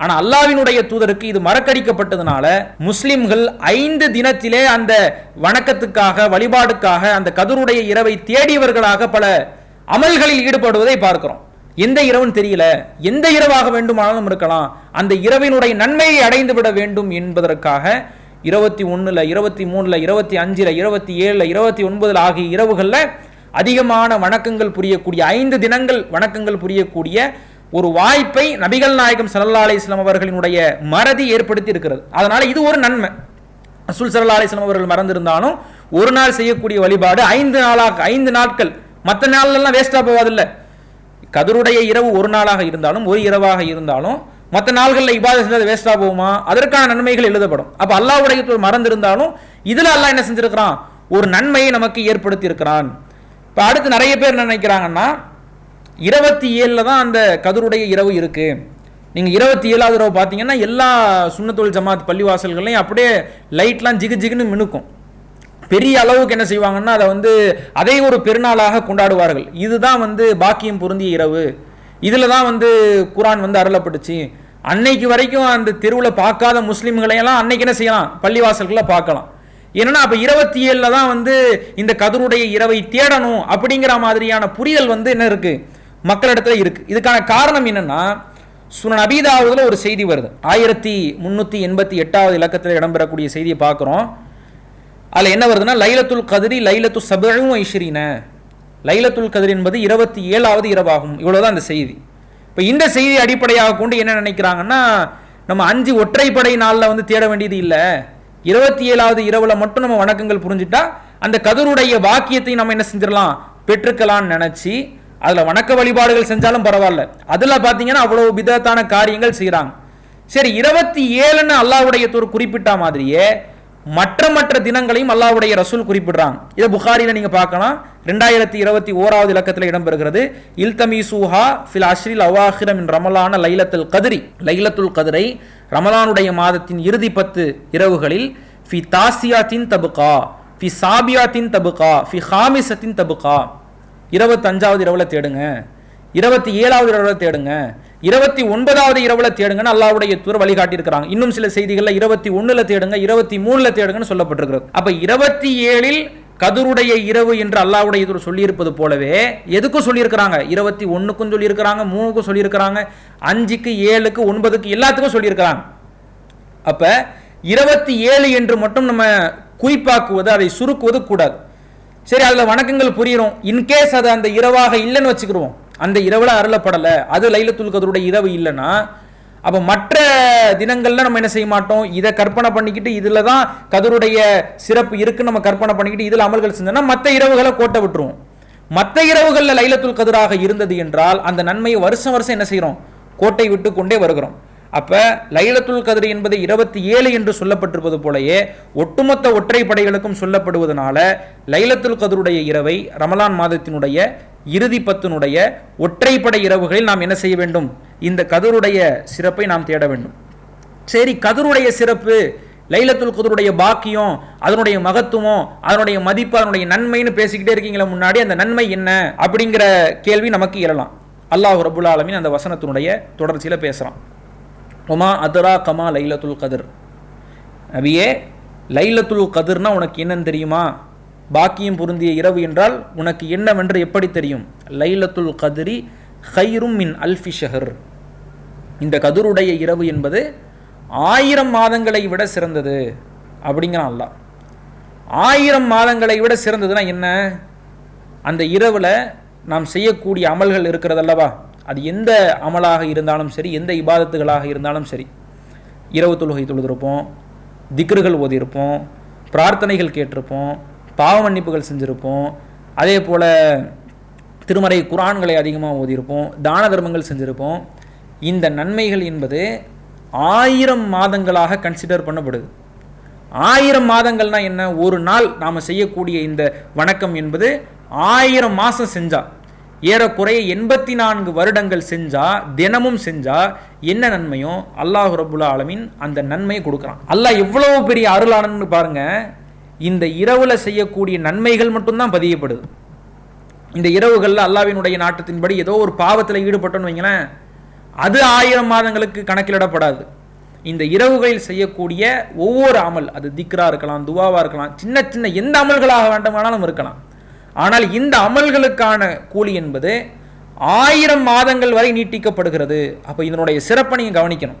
ஆனால் அல்லாஹ்வினுடைய தூதருக்கு இது மறக்கடிக்கப்பட்டதுனால முஸ்லிம்கள் 5 தினத்திலே அந்த வணக்கத்துக்காக வழிபாடுக்காக அந்த கதருடைய இரவை தேடியவர்களாக பல அமல்களில் ஈடுபடுவதை பார்க்கிறோம். எந்த இரவுன்னு தெரியல, எந்த இரவாக வேண்டுமானாலும் இருக்கலாம், அந்த இரவினுடைய நன்மையை அடைந்து விட வேண்டும் என்பதற்காக 21, 23, 25, 27, 29 ஆகிய இரவுகளில் அதிகமான வணக்கங்கள் புரியக்கூடிய 5 தினங்கள் வணக்கங்கள் புரியக்கூடிய ஒரு வாய்ப்பை நபிகள் நாயகம் ஸல்லல்லாஹு அலைஹி வஸல்லம் அவர்களினுடைய மறதி ஏற்படுத்தி இருக்கிறது. அதனால இது ஒரு நன்மை. ரசூல் ஸல்லல்லாஹு அலைஹி வஸல்லம் அவர்கள் மறந்திருந்தாலும் ஒரு நாள் செய்யக்கூடிய வழிபாடு 5 நாட்கள், மற்ற நாள்லாம் வேஸ்டா போவதில்லை. கதருடைய இரவு ஒரு நாளாக இருந்தாலும் ஒரு இரவாக இருந்தாலும் மற்ற நாள்களில் இபாதத் செஞ்சது வேஸ்டா போகுமா? அதற்கான நன்மைகள் எழுதப்படும். அப்ப அல்லாஹ்வுடைய தூதர் மறந்திருந்தாலும் இதுல அல்லாஹ் என்ன செஞ்சிருக்கிறான்? ஒரு நன்மையை நமக்கு ஏற்படுத்தி இருக்கிறான். இப்ப அடுத்து நிறைய பேர் நினைக்கிறாங்கன்னா 27 தான் அந்த கதருடைய இரவு இருக்கு. நீங்க 27வது இரவு பார்த்தீங்கன்னா எல்லா சுன்னத்துல் ஜமாத் பள்ளிவாசல்களையும் அப்படியே லைட்லாம் ஜிகு ஜிகுன்னு மினுக்கும். பெரிய அளவுக்கு என்ன செய்வாங்கன்னா அதை ஒரு பெருநாளாக கொண்டாடுவார்கள். இதுதான் பாக்கியம் பொருந்திய இரவு, இதில் தான் வந்து குரான் வந்து அருளப்பட்டுச்சு. அன்னைக்கு வரைக்கும் அந்த தெருவில் பார்க்காத முஸ்லீம்களையெல்லாம் அன்னைக்கு என்ன செய்யலாம், பள்ளிவாசல்களில் பார்க்கலாம். ஏன்னா அப்போ 27 தான் வந்து இந்த கதருடைய இரவை தேடணும் அப்படிங்கிற மாதிரியான புரிதல் வந்து என்ன இருக்கு, மக்களிடத்துல இருக்கு. இதுக்கான காரணம் என்னன்னா, சுனன் அபீ தாவூதுல ஒரு செய்தி வருது. 1388 இலக்கத்தில் இடம்பெறக்கூடிய செய்தியை பார்க்குறோம். அதில் என்ன வருதுன்னா, லைலத்துல் கத்ரி லைலத்து சபஉ ஐஷ்ரீன, லைலத்துல் கத்ர் என்பது 27வது இரவாகும். இவ்வளவுதான் அந்த செய்தி. இப்போ இந்த செய்தி அடிப்படையாக கொண்டு என்ன நினைக்கிறாங்கன்னா, நம்ம 5 ஒற்றைப்படை நாளில் வந்து தேட வேண்டியது இல்லை, 27வது இரவுல மட்டும் நம்ம வணக்கங்கள் புரிஞ்சுட்டா அந்த கதருடைய வாக்கியத்தை நம்ம என்ன செஞ்சிடலாம், பெற்றுக்கலாம்னு நினைச்சு அதில் வணக்க வழிபாடுகள் செஞ்சாலும் பரவாயில்ல. அதில் பார்த்தீங்கன்னா அவ்வளவு பிதத்தான காரியங்கள் செய்கிறாங்க. சரி, 27ன்னு அல்லாஹ்வுடைய தூர் குறிப்பிட்ட மாதிரியே மற்ற தினங்களையும் அல்லாஹ்வுடைய ரசூல் குறிப்பிடுறாங்க. இதை புகாரில நீங்க பார்க்கலாம். 2021வது இலக்கத்தில் இடம்பெறுகிறது. இல்தமீசூஹா ஃபில் அஷ்ரில் அவாஹிர மின் ரமலான லைலத்துல் கத்ரி, லைலத்துல் கத்ரை ரமலானுடைய மாதத்தின் இறுதி 10 இரவுகளில் ஃபி தாசியாத்தின் தபுகா, ஃபி சாபியாத்தின் தபுகா, ஃபி ஹாமிசத்தின் தபுகா, 25வது இரவுல தேடுங்க, 27வது இரவுல தேடுங்க, 29வது இரவுல தேடுங்கன்னு அல்லாஹ்வுடைய தூதர் வழிகாட்டி இருக்கிறாங்க. இன்னும் சில செய்திகள்ல 21ல தேடுங்க, 23ல தேடுங்கன்னு சொல்லப்பட்டிருக்கிறது. அப்ப 27ல் கதருடைய இரவு என்று அல்லாஹ்வுடைய தூதர் சொல்லியிருப்பது போலவே எதுக்கும் சொல்லியிருக்கிறாங்க, 21க்கும் சொல்லியிருக்கிறாங்க, 3க்கும் சொல்லியிருக்கிறாங்க, 5க்கு 7க்கு 9க்கு எல்லாத்துக்கும் சொல்லியிருக்கிறாங்க. அப்ப 27 என்று மட்டும் நம்ம குறிப்பாக்குவது, அதை சுருக்குவது கூடாது. சரி, அதில் வணக்கங்கள் புரியும். இன்கேஸ் அது அந்த இரவாக இல்லைன்னு வச்சுக்கிடுவோம், அந்த இரவுல அருளப்படலை, அது லைலத்துல் கத்ருடைய இரவு இல்லைன்னா, அப்போ மற்ற தினங்கள்ல நம்ம என்ன செய்ய மாட்டோம், இதை கற்பனை பண்ணிக்கிட்டு இதில் தான் கதருடைய சிறப்பு இருக்குன்னு நம்ம கற்பனை பண்ணிக்கிட்டு இதில் அமல்கள் செஞ்சோம்னா மற்ற இரவுகளை கோட்டை விட்டுருவோம். மற்ற இரவுகளில் லைலத்துல் கத்ராக இருந்தது என்றால் அந்த நன்மையை வருஷம் வருஷம் என்ன செய்கிறோம், கோட்டை விட்டு கொண்டே வருகிறோம். அப்ப லைலத்துல் கத்ர் என்பது 27 என்று சொல்லப்பட்டிருப்பது போலயே ஒட்டுமொத்த ஒற்றைப்படைகளுக்கும் சொல்லப்படுவதனால லைலத்துல் கத்ருடைய இரவை ரமலான் மாதத்தினுடைய இறுதி 10 ஒற்றைப்படை இரவுகளில் நாம் என்ன செய்ய வேண்டும், இந்த கத்ருடைய சிறப்பை நாம் தேட வேண்டும். சரி, கத்ருடைய சிறப்பு, லைலத்துல் கத்ருடைய பாக்கியம், அதனுடைய மகத்துவம், அதனுடைய மதிப்பு, அதனுடைய நன்மைன்னு பேசிக்கிட்டே இருக்கீங்களா முன்னாடி, அந்த நன்மை என்ன அப்படிங்கிற கேள்வி நமக்கு எழலாம். அல்லாஹ் ரப்புல் ஆலமீன் அந்த வசனத்தினுடைய தொடர்ச்சியில் பேசுகிறான். ஒமா அதரா கமா லைலத்துல் கத்ர், நபியே லைலத்துல் கத்ர்னா உனக்கு என்னன்னு தெரியுமா, பாக்கியம் பொருந்திய இரவு என்றால் உனக்கு என்னவென்று எப்படி தெரியும், லைலத்துல் கத்ரி ஹைரும் மின் அல்ஃபி ஷஹர், இந்த கத்ருடைய இரவு என்பது 1000 மாதங்களை விட சிறந்தது அப்படிங்கிறான் அல்லாஹ். 1000 மாதங்களை விட சிறந்ததுன்னா என்ன, அந்த இரவில் நாம் செய்யக்கூடிய அமல்கள் இருக்கிறதல்லவா, அது எந்த அமலாக இருந்தாலும் சரி, எந்த இபாதத்துகளாக இருந்தாலும் சரி, இரவு தொழுகை தொழுதிருப்போம், திக்ருகள் ஓதியிருப்போம், பிரார்த்தனைகள் கேட்டிருப்போம், பாவ மன்னிப்புகள் செஞ்சுருப்போம், அதே போல் திருமறை குரான்களை அதிகமாக ஓதியிருப்போம், தான தர்மங்கள் செஞ்சுருப்போம். இந்த நன்மைகள் என்பது 1000 மாதங்களாக கன்சிடர் பண்ணப்படுது. 1000 மாதங்கள்னா என்ன, ஒரு நாள் நாம் செய்யக்கூடிய இந்த வணக்கம் என்பது 1000 மாதம் செஞ்சா, ஏறக்குறைய 84 வருடங்கள் செஞ்சா, தினமும் செஞ்சா என்ன நன்மையோ அல்லாஹ் ரப்புல் ஆலமீன் அந்த நன்மையை கொடுக்குறான். அல்லாஹ் எவ்வளவு பெரிய அருளானன்னு பாருங்க. இந்த இரவுல செய்யக்கூடிய நன்மைகள் மட்டும்தான் பதியப்படுது. இந்த இரவுகளில் அல்லாஹ்வினுடைய நாட்டத்தின்படி ஏதோ ஒரு பாவத்தில் ஈடுபட்டோன்னு வைங்களேன், அது 1000 மாதங்களுக்கு கணக்கிலிடப்படாது. இந்த இரவுகளில் செய்யக்கூடிய ஒவ்வொரு அமல், அது திக்ரா இருக்கலாம், துவாவா இருக்கலாம், சின்ன சின்ன எந்த அமல்களாக வேண்டுமானாலும் இருக்கலாம், ஆனால் இந்த அமல்களுக்கான கூலி என்பது 1000 மாதங்கள் வரை நீட்டிக்கப்படுகிறது. அப்போ இதனுடைய சிறப்பை நீங்கள் கவனிக்கணும்.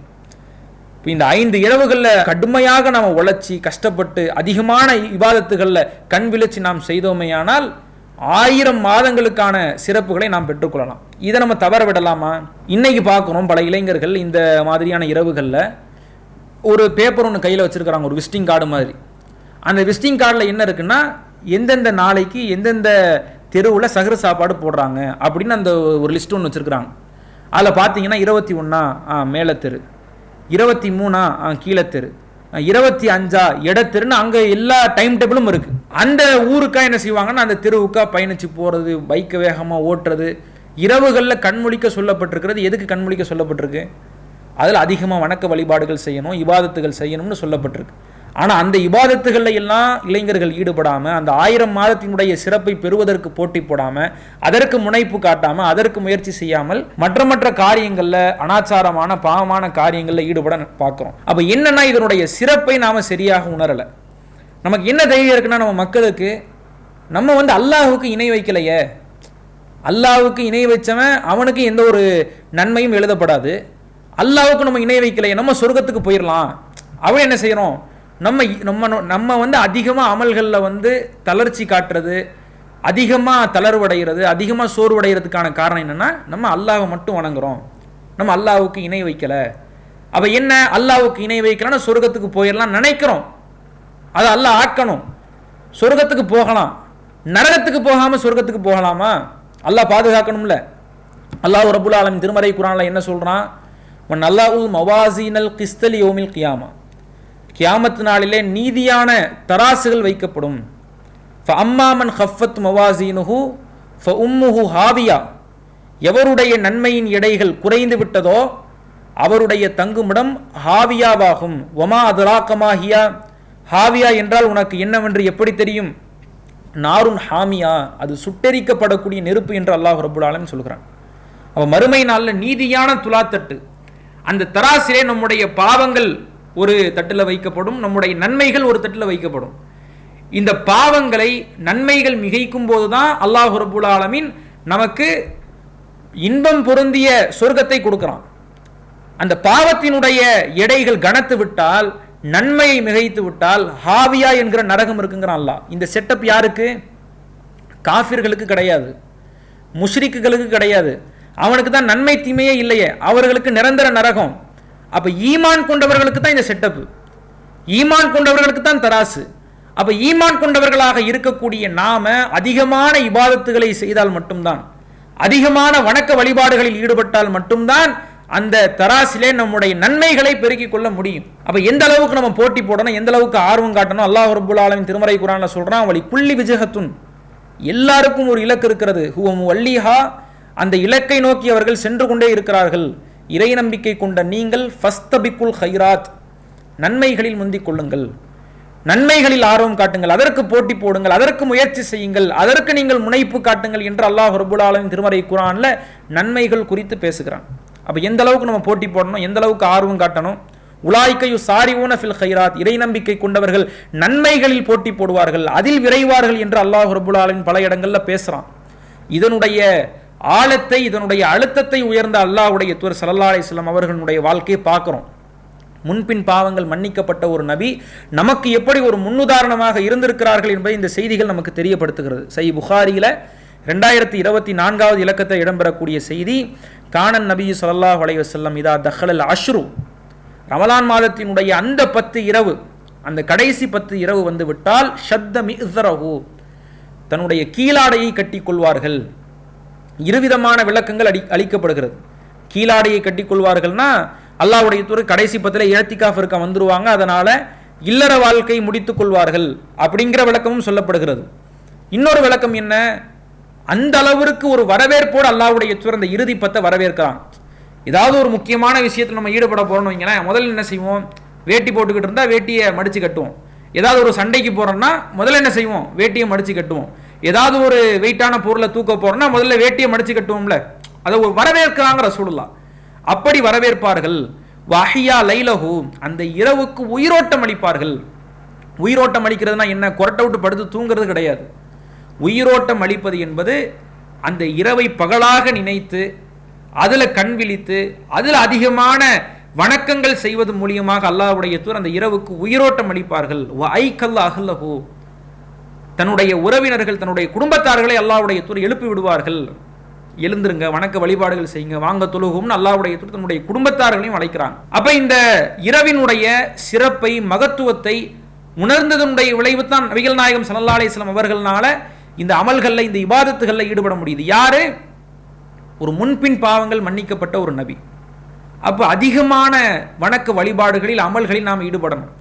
இப்போ இந்த 5 இரவுகளில் கடுமையாக நாம் உழைச்சி கஷ்டப்பட்டு அதிகமான இபாதத்துகளில் கண் விழிச்சு நாம் செய்தோமே ஆனால் 1000 மாதங்களுக்கான சிறப்புகளை நாம் பெற்றுக்கொள்ளலாம். இதை நம்ம தவற விடலாமா? இன்னைக்கு பார்க்குறோம் பல இளைஞர்கள் இந்த மாதிரியான இரவுகளில் ஒரு பேப்பர் ஒன்று கையில் வச்சுருக்கிறாங்க, ஒரு விசிட்டிங் கார்டு மாதிரி. அந்த விசிட்டிங் கார்டில் என்ன இருக்குன்னா, எந்தெந்த நாளைக்கு எந்தெந்த தெருவில் சகரு சாப்பாடு போடுறாங்க அப்படின்னு அந்த ஒரு லிஸ்ட் ஒன்று வச்சுருக்குறாங்க. அதில் பார்த்தீங்கன்னா 21 மேலே தெரு, 23 கீழே தெரு, 25 இடத்தெருன்னு அங்கே எல்லா டைம் டேபிளும் இருக்குது. அந்த ஊருக்கா என்ன செய்வாங்கன்னா அந்த தெருவுக்கா பயணித்து போகிறது, பைக்கை வேகமாக ஓட்டுறது, இரவுகளில் கண்மொழிக்க சொல்லப்பட்டிருக்கிறது. எதுக்கு கண்மொழிக்க சொல்லப்பட்டிருக்கு? அதில் அதிகமாக வணக்க வழிபாடுகள் செய்யணும், இபாதத்துகள் செய்யணும்னு சொல்லப்பட்டிருக்கு. ஆனால் அந்த இபாதத்துகளில் எல்லாம் இளைஞர்கள் ஈடுபடாமல், அந்த 1000 மாதத்தினுடைய சிறப்பை பெறுவதற்கு போட்டி போடாமல், அதற்கு முனைப்பு காட்டாமல், அதற்கு முயற்சி செய்யாமல் மற்ற காரியங்களில், அனாச்சாரமான பாவமான காரியங்களில் ஈடுபட பார்க்குறோம். அப்போ என்னன்னா இதனுடைய சிறப்பை நாம் சரியாக உணரலை. நமக்கு என்ன தைரியம் இருக்குன்னா, நம்ம மக்களுக்கு நம்ம அல்லாஹ்வுக்கு இணை வைக்கலையே, அல்லாஹ்வுக்கு இணை வச்சவன் அவனுக்கு எந்த ஒரு நன்மையும் எழுதப்படாது, அல்லாஹ்வுக்கு நம்ம இணை வைக்கலையே, நம்ம சொர்க்கத்துக்கு போயிடலாம். அவன் என்ன செய்கிறோம், நம்ம அதிகமாக அமல்களில் தளர்ச்சி காட்டுறது, அதிகமாக தளர்வடைகிறது, அதிகமாக சோர்வடைகிறதுக்கான காரணம் என்னென்னா, நம்ம அல்லாஹ்வை மட்டும் வணங்குறோம், நம்ம அல்லாஹ்வுக்கு இணை வைக்கலை. அப்போ என்ன, அல்லாஹ்வுக்கு இணை வைக்கலன்னா சொர்க்கத்துக்கு போயிடலாம் நினைக்கிறோம். அதை அல்லாஹ் ஆக்கணும், சொர்க்கத்துக்கு போகலாம். நரகத்துக்கு போகாமல் சொர்க்கத்துக்கு போகலாமா? அல்லாஹ் பாதுகாக்கணும்ல. அல்லாஹ் ரப்புல் ஆலமீன் திருமறை குர்ஆனில் என்ன சொல்கிறான், அல்லாஹுல் மவாசீனல் கிஸ்தல் யௌமில் கியாமா, கியாமத்து நாளிலே நீதியான தராசுகள் வைக்கப்படும். ஃபஅம்மாமன் ஹஃபத் மவாசீனுஹு ஃபஉம்முஹு ஹாவியா, எவருடைய நன்மையின் எடைகள் குறைந்து விட்டதோ அவருடைய தங்குமிடம் ஹாவியாவாகும். வமா அதுராக்கமாஹியா, ஹாவியா என்றால் உனக்கு என்னவென்று எப்படி தெரியும்? நாருன் ஹாமியா, அது சுட்டெரிக்கப்படக்கூடிய நெருப்பு என்று அல்லாஹ் ரப்புல் ஆலமீன் சொல்கிறான். அப்போ மறுமை நாளில் நீதியான துலாத்தட்டு, அந்த தராசிலே நம்முடைய பாவங்கள் ஒரு தட்டில் வைக்கப்படும், நம்முடைய நன்மைகள் ஒரு தட்டில் வைக்கப்படும். இந்த பாவங்களை நன்மைகள் மிகைக்கும் போது தான் அல்லாஹ் ரப்புல் ஆலமீன் நமக்கு இன்பம் பொருந்திய சொர்க்கத்தை கொடுக்கிறான். அந்த பாவத்தினுடைய எடைகள் கனத்து விட்டால், நன்மையை மிகைத்து விட்டால், ஹாவியா என்கிற நரகம் இருக்குங்கிறான் அல்லாஹ். இந்த செட்டப் யாருக்கு? காஃபிர்களுக்கு கிடையாது, முஷ்ரிக்குகளுக்கு கிடையாது. அவனுக்கு தான் நன்மை தீமையே இல்லையே, அவர்களுக்கு நிரந்தர நரகம். அப்போ ஈமான் கொண்டவர்களுக்கு தான் இந்த செட்டப்பு, ஈமான் கொண்டவர்களுக்கு தான் தராசு. அப்போ ஈமான் கொண்டவர்களாக இருக்கக்கூடிய நாம அதிகமான இபாதத்துகளை செய்தால் மட்டும்தான், அதிகமான வணக்க வழிபாடுகளில் ஈடுபட்டால் மட்டும்தான் அந்த தராசிலே நம்முடைய நன்மைகளை பெருக்கிக் கொள்ள முடியும். அப்போ எந்த அளவுக்கு நம்ம போட்டி போடணும், எந்த அளவுக்கு ஆர்வம் காட்டணும்? அல்லாஹ் ரப்புல் ஆலமீன் திருமறை குர்ஆன்ல சொல்றான், வலி குல்லி விஜஹத்துன், எல்லாருக்கும் ஒரு இலக்கு இருக்கிறது. ஹுவம் வல்லிஹா, அந்த இலக்கை நோக்கி அவர்கள் சென்று கொண்டே இருக்கிறார்கள். இறை நம்பிக்கை கொண்ட நீங்கள் ஃபஸ்தபிக்குல் ஹைராத், நன்மைகளில் முந்திக் கொள்ளுங்கள், நன்மைகளில் ஆர்வம் காட்டுங்கள், அதற்கு போட்டி போடுங்கள், அதற்கு முயற்சி செய்யுங்கள், அதற்கு நீங்கள் முனைப்பு காட்டுங்கள் என்று அல்லாஹ் ரப்புல் ஆலமீன் திருமறை குர்ஆன்ல நன்மைகள் குறித்து பேசுகிறான். அப்போ எந்த அளவுக்கு நம்ம போட்டி போடணும், எந்த அளவுக்கு ஆர்வம் காட்டணும்? உலாய்க்கையு சாரிஊன ஃபில் ஹைராத், இறை நம்பிக்கை கொண்டவர்கள் நன்மைகளில் போட்டி போடுவார்கள், அதில் விரைவார்கள் என்று அல்லாஹ் ரப்புல் ஆலமீன் பல இடங்கள்ல பேசுறான். இதனுடைய ஆழத்தை, இதனுடைய அழுத்தத்தை உயர்ந்த அல்லாஹ்வுடைய தூதர் ஸல்லல்லாஹு அலைஹி வஸல்லம் அவர்களுடைய வாழ்க்கையை பார்க்கிறோம். முன்பின் பாவங்கள் மன்னிக்கப்பட்ட ஒரு நபி நமக்கு எப்படி ஒரு முன்னுதாரணமாக இருந்திருக்கிறார்கள் என்பதை இந்த செய்திகள் நமக்கு தெரியப்படுத்துகிறது. சஹீஹ் புகாரியில 2024வது இலக்கத்தை இடம்பெறக்கூடிய செய்தி, கானன் நபி ஸல்லல்லாஹு அலைஹி வஸல்லம் இதா தஹலல் அஷ்ரு, ரமலான் மாதத்தினுடைய அந்த 10 இரவு, அந்த கடைசி 10 இரவு வந்து விட்டால், ஷத்த மிஸ்ரஹு, தன்னுடைய கீழாடையை கட்டிக் கொள்வார்கள். இருவிதமான விளக்கங்கள் அளிக்கப்படுகிறது. கீழாடையை கட்டிக் கொள்வார்கள்னா, அல்லாஹ்வுடைய தூதர் கடைசி 10ல் இஅ்திகாஃப் இருக்க வந்துருவாங்க, அதனால இல்லற வாழ்க்கை முடித்துக் கொள்வார்கள் அப்படிங்கிற விளக்கமும் சொல்லப்படுகிறது. இன்னொரு விளக்கம் என்ன, அந்த அளவிற்கு ஒரு வரவேற்போடு அல்லாஹ்வுடைய தூதர் அந்த இறுதி 10 வரவேற்கிறான். ஏதாவது ஒரு முக்கியமான விஷயத்தில் நம்ம ஈடுபட போறோம்னு வைங்களேன், முதல்ல என்ன செய்வோம், வேட்டி போட்டுக்கிட்டு இருந்தால் வேட்டியை மடித்து கட்டுவோம். ஏதாவது ஒரு சண்டைக்கு போறோம்னா முதல்ல என்ன செய்வோம், வேட்டியை மடித்து கட்டுவோம். ஏதாவது ஒரு வெயிட்டான பொருளை தூக்க போறோம்னா முதல்ல வேட்டியை மடித்து கட்டுவோம்ல. அதை ஒரு வரவேற்கிறாங்க ரசூலுல்லாஹ். அப்படி வரவேற்பார்கள். வஹியா லைலஹு, அந்த இரவுக்கு உயிரோட்டம் அளிப்பார்கள். உயிரோட்டம் அளிக்கிறதுனா என்ன, கொரட்டை விட்டு படுத்து தூங்குறது கிடையாது. உயிரோட்டம் அளிப்பது என்பது அந்த இரவை பகலாக நினைத்து, அதில் கண் விழித்து, அதில் அதிகமான வணக்கங்கள் செய்வது மூலியமாக அல்லாஹ்வுடைய தூதர் அந்த இரவுக்கு உயிரோட்டம் அளிப்பார்கள். வஐகல் அஹ்லஹு, தன்னுடைய உறவினர்கள், தன்னுடைய குடும்பத்தார்களை அல்லாஹ்வுடைய தூதர் எழுப்பி விடுவார்கள். எழுந்துருங்க, வணக்க வழிபாடுகள் செய்யுங்க, வாங்க தொழுகும்னு அல்லாஹ்வுடைய தூதர் தன்னுடைய குடும்பத்தார்களையும் அழைக்கிறாங்க. அப்ப இந்த இரவினுடைய சிறப்பை, மகத்துவத்தை உணர்ந்ததனுடைய விளைவு தான் நபிகள் நாயகம் ஸல்லல்லாஹு அலைஹி வஸல்லம் அவர்களால இந்த அமல்கள்ல, இந்த இபாதத்துகள்ல ஈடுபட முடியுது. யாரு? ஒரு முன்பின் பாவங்கள் மன்னிக்கப்பட்ட ஒரு நபி. அப்போ அதிகமான வணக்க வழிபாடுகளில், அமல்களில் நாம் ஈடுபடணும்.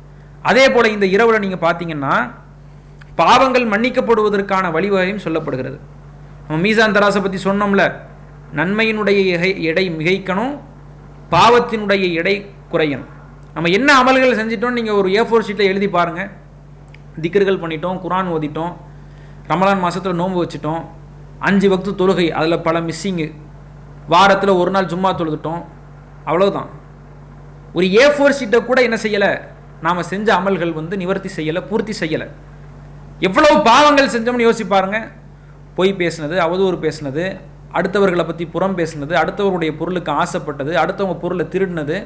அதே போல இந்த இரவுல நீங்க பார்த்தீங்கன்னா பாவங்கள் மன்னிக்கப்படுவதற்கான வழிவகையும் சொல்லப்படுகிறது. நம்ம மீசான் தராசை பற்றி சொன்னோம்ல, நன்மையினுடைய எடை மிகைக்கணும், பாவத்தினுடைய எடை குறையணும். நம்ம என்ன அமல்கள் செஞ்சிட்டோம் நீங்கள் ஒரு A4 ஷீட்டில் எழுதி பாருங்கள். திக்ர்கள் பண்ணிட்டோம், குரான் ஓதிட்டோம், ரமலான் மாதத்தில் நோன்பு வச்சுட்டோம், 5 வக்து தொழுகை அதில் பல மிஸ்ஸிங்கு, வாரத்தில் ஒரு நாள் ஜும்மா தொழுதுட்டோம், அவ்வளோதான். ஒரு A4 ஷீட்டை கூட என்ன செய்யலை, நாம் செஞ்ச அமல்கள் நிவர்த்தி செய்யலை, பூர்த்தி செய்யலை. எவ்வளவு பாவங்கள் செஞ்சோம்னு யோசிப்பாருங்க. பொய் பேசுனது, அவதூறு பேசுனது, அடுத்தவர்களை பற்றி புறம் பேசுனது, அடுத்தவருடைய பொருளுக்கு ஆசைப்பட்டது, அடுத்தவங்க பொருளை திருடினது,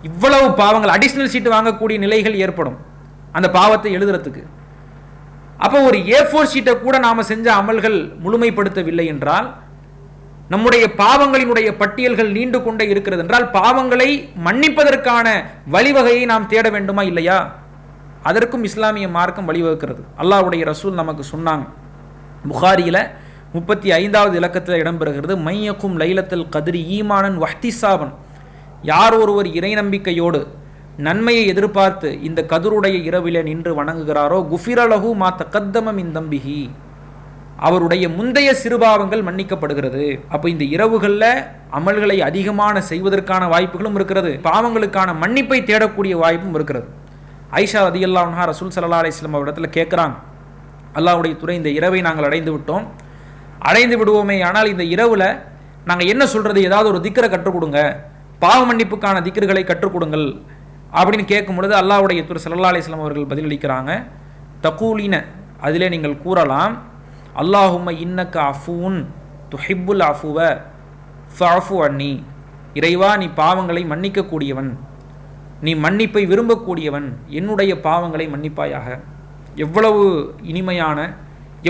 இவ்வளவு பாவங்கள். அடிஷ்னல் ஷீட்டு வாங்கக்கூடிய நிலைகள் ஏற்படும் அந்த பாவத்தை எழுதுறதுக்கு. அப்போ ஒரு A4 ஷீட்டை கூட நாம் செஞ்ச அமல்கள் முழுமைப்படுத்தவில்லை என்றால், நம்முடைய பாவங்களினுடைய பட்டியல்கள் நீண்டு கொண்டே இருக்கிறது என்றால், பாவங்களை மன்னிப்பதற்கான வழிவகையை நாம் தேட வேண்டுமா இல்லையா? அதற்கும் இஸ்லாமிய மார்க்கம் வழிவகுக்கிறது. அல்லாஹ்வுடைய ரசூல் நமக்கு சொன்னாங்க. புகாரியில் 35வது இலக்கத்தில் இடம்பெறுகிறது, மையக்கும் லைலத்துல் கத்ரி ஈமானன் வஹ்திசாபன், யார் ஒருவர் இறை நம்பிக்கையோடு நன்மையை எதிர்பார்த்து இந்த கதிருடைய இரவிலே நின்று வணங்குகிறாரோ, குஃபிரலஹு மா தகத்தம மின் தம்பிஹி, அவருடைய முந்தைய சிறுபாவங்கள் மன்னிக்கப்படுகிறது. அப்போ இந்த இரவுகளில் அமல்களை அதிகமான செய்வதற்கான வாய்ப்புகளும் இருக்கிறது, பாவங்களுக்கான மன்னிப்பை தேடக்கூடிய வாய்ப்பும் இருக்கிறது. ஐஷா ரதியல்லாஹு அன்ஹா ரசூல் ஸல்லல்லாஹு அலைஹி வஸல்லம் அவரிடத்தில் கேட்குறாங்க, அல்லாஹ்வுடைய துறை, இந்த இரவை நாங்கள் அடைந்து விட்டோம், அடைந்து விடுவோமே, ஆனால் இந்த இரவில் நாங்கள் என்ன சொல்கிறது, ஏதாவது ஒரு திக்ரை கற்றுக் கொடுங்க, பாவ மன்னிப்புக்கான திக்ர்களை கற்றுக் கொடுங்கள் அப்படின்னு கேட்கும் பொழுது அல்லாஹ்வுடைய தூதர் ஸல்லல்லாஹு அலைஹி வஸல்லம் அவர்கள் பதிலளிக்கிறாங்க, தகூலின, அதிலே நீங்கள் கூறலாம், அல்லாஹும்ம இன்னக்க அஃபூன் துஹிப்புல் அஃபுவ ஃபஅஃபு அன்னி, இறைவா நீ பாவங்களை மன்னிக்கக்கூடியவன், நீ மன்னிப்பை விரும்பக்கூடியவன், என்னுடைய பாவங்களை மன்னிப்பாயாக. எவ்வளவு இனிமையான,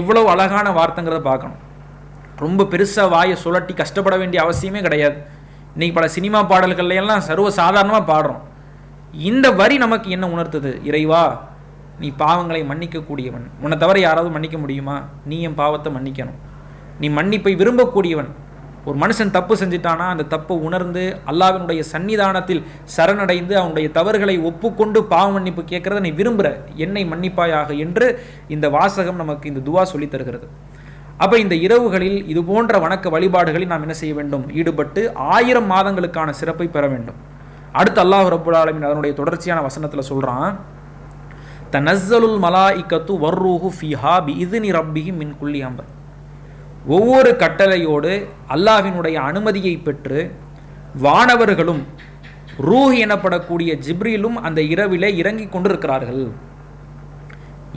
எவ்வளவு அழகான வார்த்தைங்கிறத பார்க்கணும். ரொம்ப பெருசாக வாயை சுழட்டி கஷ்டப்பட வேண்டிய அவசியமே கிடையாது. இன்றைக்கி பல சினிமா பாடல்கள் எல்லாம் சர்வ சாதாரணமாக பாடுறோம். இந்த வரி நமக்கு என்ன உணர்த்துது, இறைவா நீ பாவங்களை மன்னிக்கக்கூடியவன், உன்னை தவிர யாராவது மன்னிக்க முடியுமா, நீ என் பாவத்தை மன்னிக்கணும், நீ மன்னிப்பை விரும்பக்கூடியவன். ஒரு மனுஷன் தப்பு செஞ்சிட்டானா அந்த தப்பை உணர்ந்து அல்லாஹ்வினுடைய சன்னிதானத்தில் சரணடைந்து அவனுடைய தவறுகளை ஒப்புக்கொண்டு பாவ மன்னிப்பு கேட்கறத நீ விரும்புகிற, என்னை மன்னிப்பாயாக என்று இந்த வாசகம் நமக்கு இந்த துவா சொல்லி தருகிறது. அப்போ இந்த இரவுகளில் இது போன்ற வணக்க வழிபாடுகளில் நாம் என்ன செய்ய வேண்டும், ஈடுபட்டு 1000 மாதங்களுக்கான சிறப்பை பெற வேண்டும். அடுத்து அல்லாஹ் ரப்புல் ஆலமீன் அதனுடைய தொடர்ச்சியான வசனத்தில் சொல்கிறான், தனஸ்ஸலுல் மலாயிகத்து வர்ரூஹு ஃபீஹா பிஇذن ரப்பிஹிம் மின் குல்லி அம்ர், ஒவ்வொரு கட்டளையோடு அல்லாஹ்வினுடைய அனுமதியை பெற்று வானவர்களும் ரூஹ் எனப்படக்கூடிய ஜிப்ரீலும் அந்த இரவிலே இறங்கி கொண்டிருக்கிறார்கள்.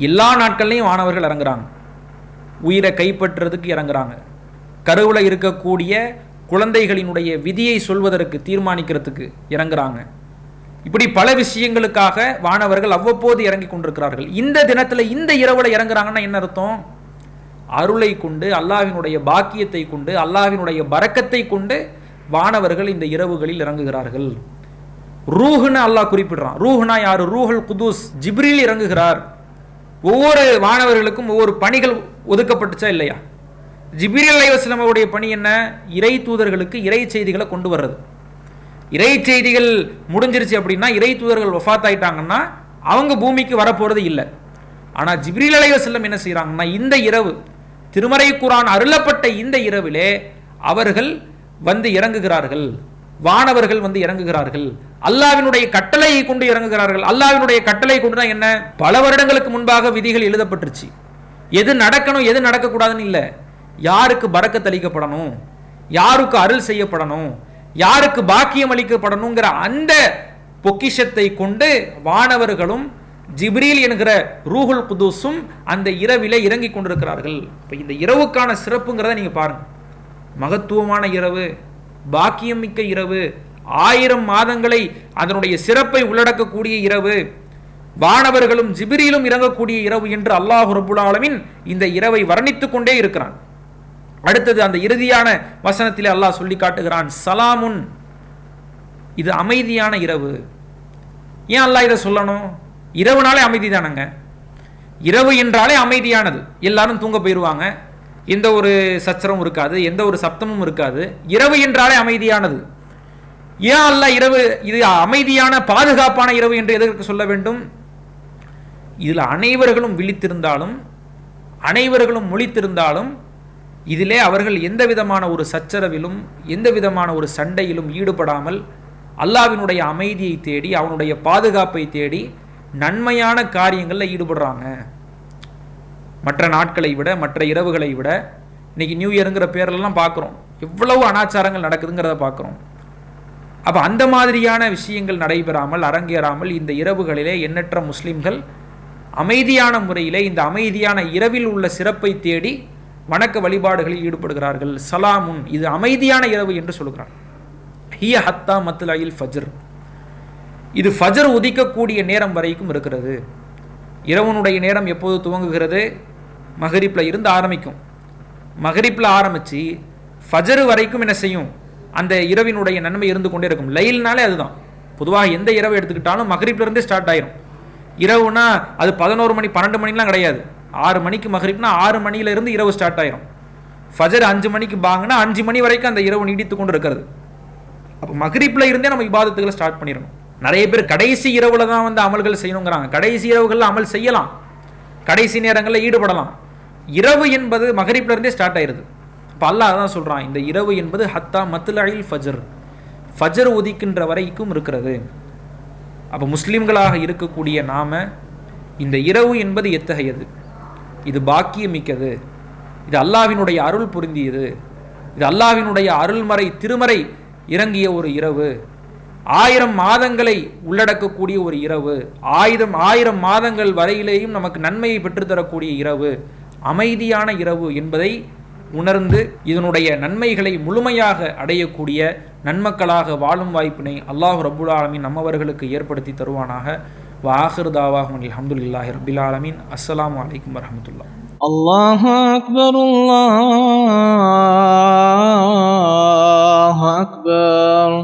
எல்லா நாட்கள்லையும் வானவர்கள் இறங்குறாங்க, உயிரை கைப்பற்றுறதுக்கு இறங்குறாங்க, கருவில் இருக்கக்கூடிய குழந்தைகளினுடைய விதியை சொல்வதற்கு தீர்மானிக்கிறதுக்கு இறங்குறாங்க. இப்படி பல விஷயங்களுக்காக வானவர்கள் அவ்வப்போது இறங்கி கொண்டிருக்கிறார்கள். இந்த தினத்தில் இந்த இரவில் இறங்குறாங்கன்னா என்ன அர்த்தம், அருளை கொண்டு, அல்லாஹ்வினுடைய பாக்கியத்தை கொண்டு, அல்லாஹ்வினுடைய பரக்கத்தை கொண்டு வானவர்கள் இந்த இரவுகளில் இறங்குகிறார்கள். ரூஹ்னு அல்லாஹ் குறிப்பிடுறான். ரூஹ்னா யாரு, ரூஹுல் குதூஸ், ஜிப்ரீல் இறங்குகிறார். ஒவ்வொரு வானவர்களுக்கும் ஒவ்வொரு பணிகள் ஒதுக்கப்பட்டுச்சா இல்லையா? ஜிப்ரீல் அலைஹிஸ்ஸலாம் அவருடைய பணி என்ன, இறை தூதர்களுக்கு இறை செய்திகளை கொண்டு வர்றது. இறை செய்திகள் முடிஞ்சிருச்சு அப்படின்னா, இறை தூதர்கள் வஃபாத் ஆயிட்டாங்கன்னா அவங்க பூமிக்கு வரப்போறது இல்லை. ஆனால் ஜிப்ரீல் அலைஹிஸ்ஸலாம் என்ன செய்கிறாங்கன்னா, இந்த இரவு திருமறை குர்ஆன் அருளப்பட்ட இந்த இரவிலே அவர்கள் வந்து இறங்குகிறார்கள், வானவர்கள் வந்து இறங்குகிறார்கள், அல்லாஹ்வினுடைய கட்டளையை கொண்டு இறங்குகிறார்கள். அல்லாஹ்வினுடைய கட்டளை கொண்டு தான் என்ன, பல வருடங்களுக்கு முன்பாக விதிகள் எழுதப்பட்டுருச்சு, எது நடக்கணும் எது நடக்கக்கூடாதுன்னு இல்லை, யாருக்கு பரக்கத் அளிக்கப்படணும், யாருக்கு அருள் செய்யப்படணும், யாருக்கு பாக்கியம் அளிக்கப்படணுங்கிற அந்த பொக்கிஷத்தை கொண்டு வானவர்களும் ஜிப்ரீல் என்கிற ரூஹுல் குதூஸும் அந்த இரவிலே இறங்கி கொண்டிருக்கிறார்கள். இப்போ இந்த இரவுக்கான சிறப்புங்கிறத நீங்கள் பாருங்கள். மகத்துவமான இரவு, பாக்கியம் மிக்க இரவு, 1000 மாதங்களை அதனுடைய சிறப்பை உள்ளடக்கக்கூடிய இரவு, வானவர்களும் ஜிப்ரீலும் இறங்கக்கூடிய இரவு என்று அல்லாஹ் ரப்புல் ஆலமீன் இந்த இரவை வர்ணித்துக் கொண்டே இருக்கிறான். அடுத்தது அந்த இறுதியான வசனத்திலே அல்லாஹ் சொல்லி காட்டுகிறான், சலாமுன், இது அமைதியான இரவு. ஏன் அல்லாஹ் இதை சொல்லணும், இரவுனாலே அமைதி தானங்க, இரவு என்றாலே அமைதியானது, எல்லாரும் தூங்க போயிடுவாங்க, எந்த ஒரு சச்சரமும் இருக்காது, எந்த ஒரு சப்தமும் இருக்காது, இரவு என்றாலே அமைதியானது. ஏன் அல்லாஹ் இரவு இது அமைதியான பாதுகாப்பான இரவு என்று எதற்கு சொல்ல வேண்டும், இதில் அனைவர்களும் விழித்திருந்தாலும் அனைவர்களும் முழித்திருந்தாலும் இதிலே அவர்கள் எந்த விதமான ஒரு சச்சரவிலும் எந்த விதமான ஒரு சண்டையிலும் ஈடுபடாமல் அல்லாஹ்வினுடைய அமைதியை தேடி அவனுடைய பாதுகாப்பை தேடி நன்மையான காரியங்களில் ஈடுபடுறாங்க. மற்ற நாட்களை விட, மற்ற இரவுகளை விட இன்னைக்கு நியூ இயருங்கிற பேரெல்லாம் பார்க்குறோம், எவ்வளவு அனாச்சாரங்கள் நடக்குதுங்கிறத பார்க்குறோம். அப்போ அந்த மாதிரியான விஷயங்கள் நடைபெறாமல், அரங்கேறாமல் இந்த இரவுகளிலே எண்ணற்ற முஸ்லிம்கள் அமைதியான முறையிலே இந்த அமைதியான இரவில் உள்ள சிறப்பை தேடி வணக்க வழிபாடுகளில் ஈடுபடுகிறார்கள். சலாமுன், இது அமைதியான இரவு என்று சொல்கிறார். ஹிய ஹத்தா மத்லஇல் ஃபஜ்ர், இது ஃபஜ்ர் உதிக்கக்கூடிய நேரம் வரைக்கும் இருக்கிறது. இரவனுடைய நேரம் எப்போது துவங்குகிறது? மகரிப்ல இருந்து ஆரம்பிக்கும். மகரிப்ல ஆரம்பித்து ஃபஜ்ர் வரைக்கும் என்ன செய்யும்? அந்த இரவினுடைய நன்மை இருந்து கொண்டே இருக்கும். லைல்னாலே அதுதான். பொதுவாக எந்த இரவு எடுத்துக்கிட்டாலும் மகரிப்லேருந்தே ஸ்டார்ட் ஆயிரும். இரவுனா அது 11 மணி 12 மணிலாம் கிடையாது. 6 மணிக்கு மகரிப்னா 6 மணியிலிருந்து இரவு ஸ்டார்ட் ஆயிரும். ஃபஜர் 5 மணிக்கு பாங்கன்னா 5 மணி வரைக்கும் அந்த இரவு நீடித்து கொண்டு இருக்கிறது. அப்போ மகரிப்ல இருந்தே நம்ம இபாதத்துகளை ஸ்டார்ட் பண்ணிடணும். நிறைய பேர் கடைசி இரவுல தான் வந்து அமல்கள் செய்யணுங்கிறாங்க. கடைசி இரவுகளில் அமல் செய்யலாம், கடைசி நேரங்களில் ஈடுபடலாம். இரவு என்பது மகரிப்ல இருந்தே ஸ்டார்ட் ஆயிருது. இப்போ அல்லாஹ் தான் சொல்கிறான், இந்த இரவு என்பது ஹத்தா மத்லஇல் ஃபஜர், ஃபஜர் உதிக்கின்ற வரைக்கும் இருக்கிறது. அப்போ முஸ்லீம்களாக இருக்கக்கூடிய நாம இந்த இரவு என்பது எத்தகையது? இது பாக்கியமிக்கது, இது அல்லாஹ்வினுடைய அருள் பொருந்தியது, இது அல்லாஹ்வினுடைய அருள்மறை திருமறை இறங்கிய ஒரு இரவு, 1000 மாதங்களை உள்ளடக்கக்கூடிய ஒரு இரவு, 1000 மாதங்கள் வரையிலேயும் நமக்கு நன்மையை பெற்றுத்தரக்கூடிய இரவு, அமைதியான இரவு என்பதை உணர்ந்து இதனுடைய நன்மைகளை முழுமையாக அடையக்கூடிய நன்மக்களாக வாழும் வாய்ப்பினை அல்லாஹ் ரப்புல் ஆலமீன் நம்மவர்களுக்கு ஏற்படுத்தி தருவானாக. வஆகிரு தாவாஹும் அல்ஹம்துலில்லாஹி ரப்பில் ஆலமீன். அஸ்ஸலாமு அலைக்கும் வரஹ்மத்துல்லாஹ். அல்லாஹு அக்பர், அல்லாஹு அக்பர்.